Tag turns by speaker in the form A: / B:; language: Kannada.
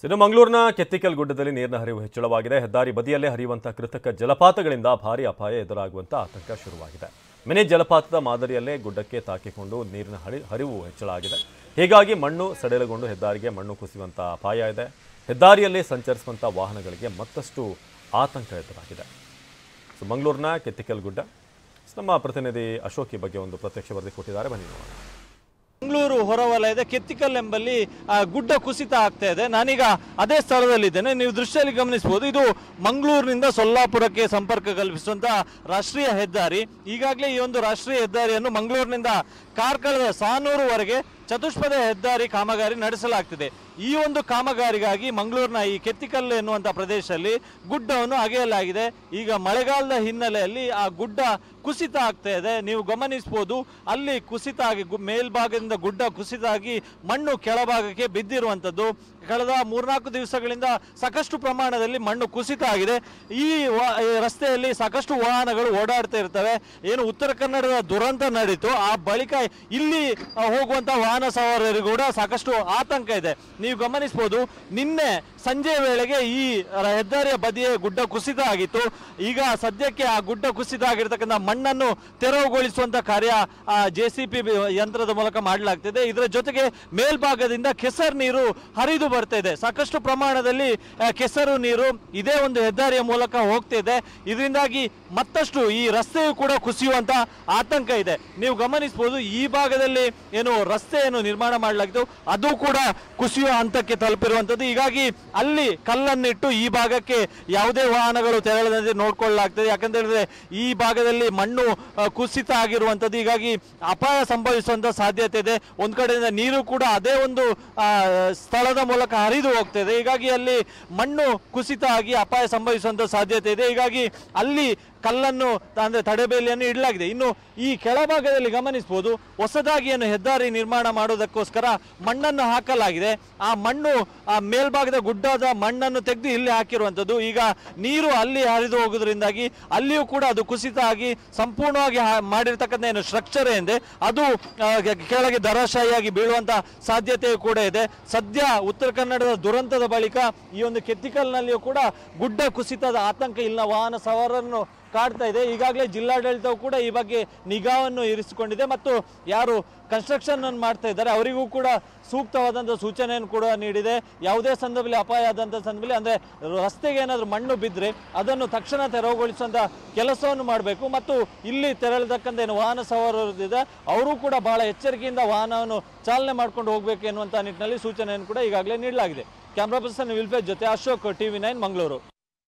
A: ಮಂಗಳೂರಿನ ಕೆತ್ತಿಕಲ್ ಗುಡ್ಡದಲ್ಲಿ ನೀರಿನ ಹರಿವು ಹೆಚ್ಚಳವಾಗಿದೆ. ಹೆದ್ದಾರಿ ಬದಿಯಲ್ಲೇ ಹರಿಯುವಂತಹ ಕೃತಕ ಜಲಪಾತಗಳಿಂದ ಭಾರೀ ಅಪಾಯ ಎದುರಾಗುವಂತ ಆತಂಕ ಶುರುವಾಗಿದೆ. ಮಿನಿ ಜಲಪಾತದ ಮಾದರಿಯಲ್ಲೇ ಗುಡ್ಡಕ್ಕೆ ತಾಕಿಕೊಂಡು ನೀರಿನ ಹರಿವು ಹೆಚ್ಚಳ ಆಗಿದೆ. ಹೀಗಾಗಿ ಮಣ್ಣು ಸಡಿಲಗೊಂಡು ಹೆದ್ದಾರಿಗೆ ಮಣ್ಣು ಕುಸಿಯುವಂತ ಅಪಾಯ ಇದೆ. ಹೆದ್ದಾರಿಯಲ್ಲಿ ಸಂಚರಿಸುವಂತ ವಾಹನಗಳಿಗೆ ಮತ್ತಷ್ಟು ಆತಂಕ ಎದುರಾಗಿದೆ. ಮಂಗಳೂರಿನ ಕೆತ್ತಿಕಲ್ ಗುಡ್ಡ ನಮ್ಮ ಪ್ರತಿನಿಧಿ ಅಶೋಕ್ ಈ ಬಗ್ಗೆ ಒಂದು ಪ್ರತ್ಯಕ್ಷ ವರದಿ ಕೊಟ್ಟಿದ್ದಾರೆ. ಬನ್ನಿ ನೋಡೋಣ.
B: ಮಂಗಳೂರು ಹೊರವಲಯದ ಕೆತ್ತಿಕಲ್ ಎಂಬಲ್ಲಿ ಗುಡ್ಡ ಕುಸಿತ ಆಗ್ತಾ ಇದೆ. ನಾನೀಗ ಅದೇ ಸ್ಥಳದಲ್ಲಿದ್ದೇನೆ. ನೀವು ದೃಶ್ಯದಲ್ಲಿ ಗಮನಿಸಬಹುದು, ಇದು ಮಂಗಳೂರಿನಿಂದ ಸೊಲ್ಲಾಪುರಕ್ಕೆ ಸಂಪರ್ಕ ಕಲ್ಪಿಸುವಂತ ರಾಷ್ಟ್ರೀಯ ಹೆದ್ದಾರಿ. ಈಗಾಗಲೇ ಈ ಒಂದು ರಾಷ್ಟ್ರೀಯ ಹೆದ್ದಾರಿಯನ್ನು ಮಂಗಳೂರಿನಿಂದ ಕಾರ್ಕಳದ ಸಾನೂರುವರೆಗೆ ಚತುಷ್ಪಥ ಹೆದ್ದಾರಿ ಕಾಮಗಾರಿ ನಡೆಸಲಾಗ್ತಿದೆ. ಈ ಒಂದು ಕಾಮಗಾರಿಗಾಗಿ ಮಂಗಳೂರಿನ ಈ ಕೆತ್ತಿಕಲ್ ಎನ್ನುವಂಥ ಪ್ರದೇಶದಲ್ಲಿ ಗುಡ್ಡವನ್ನು ಅಗೆಯಲಾಗಿದೆ. ಈಗ ಮಳೆಗಾಲದ ಹಿನ್ನೆಲೆಯಲ್ಲಿ ಆ ಗುಡ್ಡ ಕುಸಿತ ಆಗ್ತಾ ಇದೆ. ನೀವು ಗಮನಿಸಬಹುದು, ಅಲ್ಲಿ ಕುಸಿತ ಆಗಿ ಮೇಲ್ಭಾಗದಿಂದ ಗುಡ್ಡ ಕುಸಿತ ಆಗಿ ಮಣ್ಣು ಕೆಳಭಾಗಕ್ಕೆ ಬಿದ್ದಿರುವಂಥದ್ದು. ಕಳೆದ 3-4 ದಿವಸಗಳಿಂದ ಸಾಕಷ್ಟು ಪ್ರಮಾಣದಲ್ಲಿ ಮಣ್ಣು ಕುಸಿತ ಆಗಿದೆ. ಈ ರಸ್ತೆಯಲ್ಲಿ ಸಾಕಷ್ಟು ವಾಹನಗಳು ಓಡಾಡ್ತಾ ಇರ್ತವೆ. ಏನು ಉತ್ತರ ಕನ್ನಡದ ದುರಂತ ನಡೀತು, ಆ ಬಳಿಕ ಇಲ್ಲಿ ಹೋಗುವಂತ ವಾಹನ ಸವಾರರಿಗೂ ಕೂಡ ಸಾಕಷ್ಟು ಆತಂಕ ಇದೆ. ನೀವು ಗಮನಿಸಬಹುದು, ನಿನ್ನೆ ಸಂಜೆ ವೇಳೆಗೆ ಈ ಹೆದ್ದಾರಿಯ ಬದಿಯೇ ಗುಡ್ಡ ಕುಸಿತ ಆಗಿತ್ತು. ಈಗ ಸದ್ಯಕ್ಕೆ ಆ ಗುಡ್ಡ ಕುಸಿತ ಆಗಿರ್ತಕ್ಕಂಥ ಮಣ್ಣನ್ನು ತೆರವುಗೊಳಿಸುವಂತ ಕಾರ್ಯ JCB ಯಂತ್ರದ ಮೂಲಕ ಮಾಡಲಾಗ್ತಿದೆ. ಇದರ ಜೊತೆಗೆ ಮೇಲ್ಭಾಗದಿಂದ ಕೆಸರು ನೀರು ಹರಿದು ಬರ್ತಾ ಇದೆ. ಸಾಕಷ್ಟು ಪ್ರಮಾಣದಲ್ಲಿ ಕೆಸರು ನೀರು ಇದೇ ಒಂದು ಹೆದ್ದಾರಿಯ ಮೂಲಕ ಹೋಗ್ತಿದೆ. ಇದರಿಂದಾಗಿ ಮತ್ತಷ್ಟು ಈ ರಸ್ತೆಯು ಕೂಡ ಕುಸಿಯುವಂತ ಆತಂಕ ಇದೆ. ನೀವು ಗಮನಿಸಬಹುದು, ಈ ಭಾಗದಲ್ಲಿ ಏನು ರಸ್ತೆಯನ್ನು ನಿರ್ಮಾಣ ಮಾಡಲಾಗಿತ್ತು ಅದು ಕೂಡ ಕುಸಿಯುವ ಹಂತಕ್ಕೆ ತಲುಪಿರುವಂತದ್ದು. ಹೀಗಾಗಿ ಅಲ್ಲಿ ಕಲ್ಲನ್ನಿಟ್ಟು ಈ ಭಾಗಕ್ಕೆ ಯಾವುದೇ ವಾಹನಗಳು ತೆರಳದಂತೆ ನೋಡ್ಕೊಳ್ಳಲಾಗ್ತದೆ. ಯಾಕಂತ ಹೇಳಿದ್ರೆ ಈ ಭಾಗದಲ್ಲಿ ಮಣ್ಣು ಕುಸಿತ ಆಗಿರುವಂತದ್ದು. ಹೀಗಾಗಿ ಅಪಾಯ ಸಂಭವಿಸುವಂತ ಸಾಧ್ಯತೆ ಇದೆ. ಒಂದ್ ಕಡೆಯಿಂದ ನೀರು ಕೂಡ ಅದೇ ಒಂದು ಸ್ಥಳದ ಮೂಲಕ ಹರಿದು ಹೋಗ್ತದೆ. ಹೀಗಾಗಿ ಅಲ್ಲಿ ಮಣ್ಣು ಕುಸಿತ ಆಗಿ ಅಪಾಯ ಸಂಭವಿಸುವಂತ ಸಾಧ್ಯತೆ ಇದೆ. ಹೀಗಾಗಿ ಅಲ್ಲಿ ಕಲ್ಲನ್ನು ಅಂದ್ರೆ ತಡೆಬೇಲಿಯನ್ನು ಇಡಲಾಗಿದೆ. ಇನ್ನು ಈ ಕೆಳಭಾಗದಲ್ಲಿ ಗಮನಿಸಬಹುದು, ಹೊಸದಾಗಿ ಏನು ಹೆದ್ದಾರಿ ನಿರ್ಮಾಣ ಮಾಡೋದಕ್ಕೋಸ್ಕರ ಮಣ್ಣನ್ನು ಹಾಕಲಾಗಿದೆ. ಆ ಮಣ್ಣು ಆ ಮೇಲ್ಭಾಗದ ಗುಡ್ಡದ ಮಣ್ಣನ್ನು ತೆಗೆದು ಇಲ್ಲಿ ಹಾಕಿರುವಂಥದ್ದು. ಈಗ ನೀರು ಅಲ್ಲಿ ಹರಿದು ಹೋಗೋದ್ರಿಂದಾಗಿ ಅಲ್ಲಿಯೂ ಕೂಡ ಅದು ಕುಸಿತ ಆಗಿ ಸಂಪೂರ್ಣವಾಗಿ ಮಾಡಿರ್ತಕ್ಕಂಥ ಏನು ಸ್ಟ್ರಕ್ಚರ್ ಏನಿದೆ ಅದು ಕೆಳಗೆ ಧರಾಶಾಹಿಯಾಗಿ ಬೀಳುವಂತ ಸಾಧ್ಯತೆಯೂ ಕೂಡ ಇದೆ. ಸದ್ಯ ಉತ್ತರ ಕನ್ನಡದ ದುರಂತದ ಬಳಿಕ ಈ ಒಂದು ಕೆತ್ತಿಕಲ್ನಲ್ಲಿಯೂ ಕೂಡ ಗುಡ್ಡ ಕುಸಿತದ ಆತಂಕ ಇಲ್ಲಿನ ವಾಹನ ಸವಾರರನ್ನು ಕಾಡ್ತಾ ಇದೆ. ಈಗಾಗಲೇ ಜಿಲ್ಲಾಡಳಿತವು ಕೂಡ ಈ ಬಗ್ಗೆ ನಿಗಾವನ್ನು ಇರಿಸಿಕೊಂಡಿದೆ ಮತ್ತು ಯಾರು ಕನ್ಸ್ಟ್ರಕ್ಷನ್ ಅನ್ನು ಮಾಡ್ತಾ ಇದ್ದಾರೆ ಅವರಿಗೂ ಕೂಡ ಸೂಕ್ತವಾದಂಥ ಸೂಚನೆಯನ್ನು ಕೂಡ ನೀಡಿದೆ. ಯಾವುದೇ ಸಂದರ್ಭದಲ್ಲಿ ಅಪಾಯ ಆದಂಥ ಸಂದರ್ಭದಲ್ಲಿ ಅಂದರೆ ರಸ್ತೆಗೆ ಏನಾದರೂ ಮಣ್ಣು ಬಿದ್ದರೆ ಅದನ್ನು ತಕ್ಷಣ ತೆರವುಗೊಳಿಸುವಂಥ ಕೆಲಸವನ್ನು ಮಾಡಬೇಕು ಮತ್ತು ಇಲ್ಲಿ ತೆರಳತಕ್ಕಂಥ ಏನು ವಾಹನ ಸವಾರರಿದೆ ಅವರು ಕೂಡ ಬಹಳ ಎಚ್ಚರಿಕೆಯಿಂದ ವಾಹನವನ್ನು ಚಾಲನೆ ಮಾಡ್ಕೊಂಡು ಹೋಗಬೇಕು ಎನ್ನುವಂಥ ನಿಟ್ಟಿನಲ್ಲಿ ಸೂಚನೆಯನ್ನು ಕೂಡ ಈಗಾಗಲೇ ನೀಡಲಾಗಿದೆ. ಕ್ಯಾಮ್ರಾ ಪರ್ಸನ್ ವಿಲ್ಫೇಜ್ ಜೊತೆ ಅಶೋಕ್, TV9 ಮಂಗಳೂರು.